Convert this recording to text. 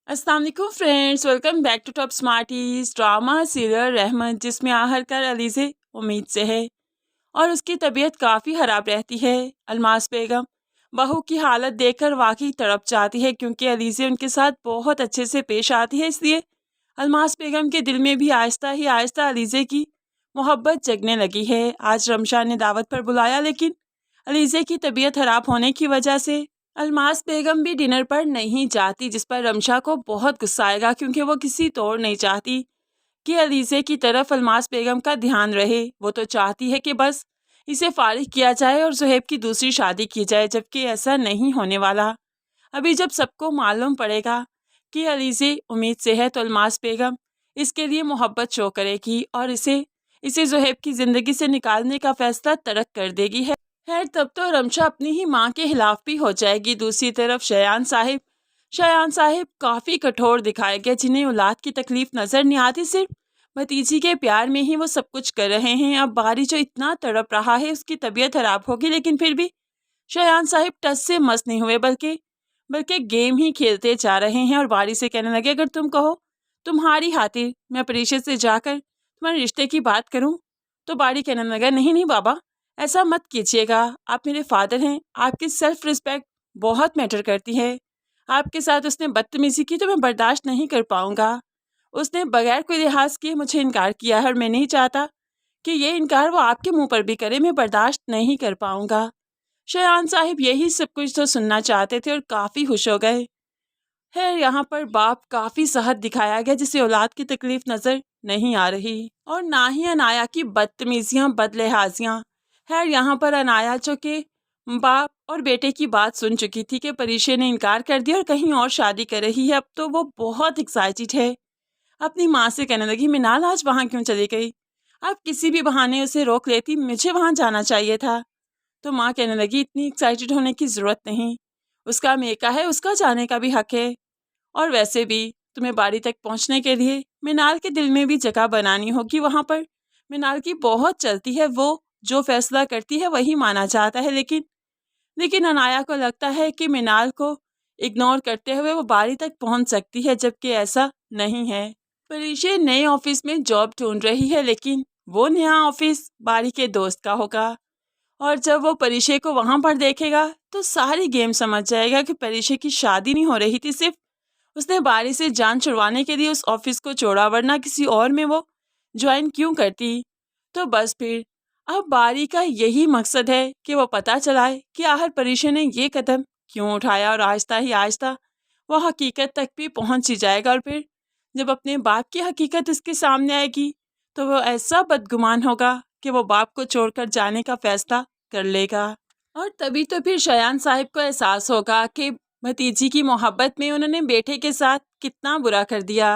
अस्सलाम वालेकुम friends, welcome back to Top Smarties. Drama serial Rahmat, जिसमें आखिरकार अलीज़े उम्मीद से है और उसकी तबीयत काफ़ी ख़राब रहती है। अलमास बेगम बहू की हालत देखकर वाकई तड़प जाती है, क्योंकि अलीज़े उनके साथ बहुत अच्छे से पेश आती है। इसलिए अलमास बेगम के दिल में भी आहिस्ता ही आहिस्ता अलीज़े की मोहब्बत जगने लगी है। आज रमशा ने दावत पर बुलाया, लेकिन अलीज़े की तबीयत ख़राब होने की वजह से अलमास बेगम भी डिनर पर नहीं जाती, जिस पर रमशा को बहुत गुस्सा आएगा, क्योंकि वो किसी तौर नहीं चाहती कि अलीज़े की तरफ अलमास बेगम का ध्यान रहे। वो तो चाहती है कि बस इसे फारिग किया जाए और ज़ुहैब की दूसरी शादी की जाए, जबकि ऐसा नहीं होने वाला। अभी जब सबको मालूम पड़ेगा कि अलीज़े उम्मीद से है, तो अलमास बेगम इसके लिए मोहब्बत शो करेगी और इसे इसे ज़ुहैब की ज़िंदगी से निकालने का फैसला तर्क कर देगी है। खैर, तब तो रमशा अपनी ही माँ के खिलाफ भी हो जाएगी। दूसरी तरफ शयान साहिब काफ़ी कठोर दिखाए गए, जिन्हें औलाद की तकलीफ नज़र नहीं आती, सिर्फ भतीजी के प्यार में ही वो सब कुछ कर रहे हैं। अब बारी जो इतना तड़प रहा है, उसकी तबीयत खराब होगी, लेकिन फिर भी शयान साहिब टस से मस नहीं हुए, बल्कि बल्कि गेम ही खेलते जा रहे हैं। और बारी से कहने लगे, अगर तुम कहो तुम्हारी खातिर मैं परीक्षा से जाकर तुम्हारे रिश्ते की बात करूं। तो बारी कहने लगा, नहीं नहीं बाबा, ऐसा मत कीजिएगा। आप मेरे फादर हैं, आपकी सेल्फ रिस्पेक्ट बहुत मैटर करती है। आपके साथ उसने बदतमीजी की तो मैं बर्दाश्त नहीं कर पाऊंगा। उसने बगैर कोई लिहाज किए मुझे इनकार किया है, और मैं नहीं चाहता कि ये इनकार वो आपके मुंह पर भी करे। मैं बर्दाश्त नहीं कर पाऊंगा। शयान साहिब यही सब कुछ तो सुनना चाहते थे और काफ़ी खुश हो गए। है यहाँ पर बाप काफ़ी सहज दिखाया गया, जिसे औलाद की तकलीफ नज़र नहीं आ रही, और ना ही अनाया की बदतमीजियाँ बदलिहाजियाँ। खैर, यहाँ पर अनाया जो कि बाप और बेटे की बात सुन चुकी थी कि परीक्षा ने इनकार कर दिया और कहीं और शादी कर रही है, अब तो वो बहुत एक्साइटेड है। अपनी माँ से कहने लगी, मिनाल आज वहाँ क्यों चली गई? आप किसी भी बहाने उसे रोक लेती, मुझे वहाँ जाना चाहिए था। तो माँ कहने लगी, इतनी एक्साइटेड होने की ज़रूरत नहीं, उसका मेका है, उसका जाने का भी हक है। और वैसे भी तुम्हें बाड़ी तक पहुंचने के लिए मिनाल के दिल में भी जगह बनानी होगी। वहां पर मिनाल की बहुत चलती है, वो जो फैसला करती है वही माना जाता है। लेकिन लेकिन अनाया को लगता है कि मिनाल को इग्नोर करते हुए वो बाड़ी तक पहुंच सकती है, जबकि ऐसा नहीं है। परीक्षा नए ऑफिस में जॉब ढूंढ रही है, लेकिन वो नया ऑफिस बाड़ी के दोस्त का होगा। और जब वो परीक्षा को वहां पर देखेगा तो सारी गेम समझ जाएगा कि परीक्षा की शादी नहीं हो रही थी, सिर्फ उसने बारी से जान छुड़वाने के लिए उस ऑफिस को छोड़ा, वरना किसी और में वो ज्वाइन क्यों करती। तो बस फिर अब बारी का यही मकसद है कि वो पता चलाए कि आखिर परीक्षा ने ये कदम क्यों उठाया, और आहिस्ता ही आहिस्ता वो हकीकत तक भी पहुंच ही जाएगा। और फिर जब अपने बाप की हकीकत उसके सामने आएगी, तो वो ऐसा बदगुमान होगा कि वो बाप को छोड़कर जाने का फैसला कर लेगा। और तभी तो फिर शयान साहिब को एहसास होगा कि भतीजी की मोहब्बत में उन्होंने बेटे के साथ कितना बुरा कर दिया।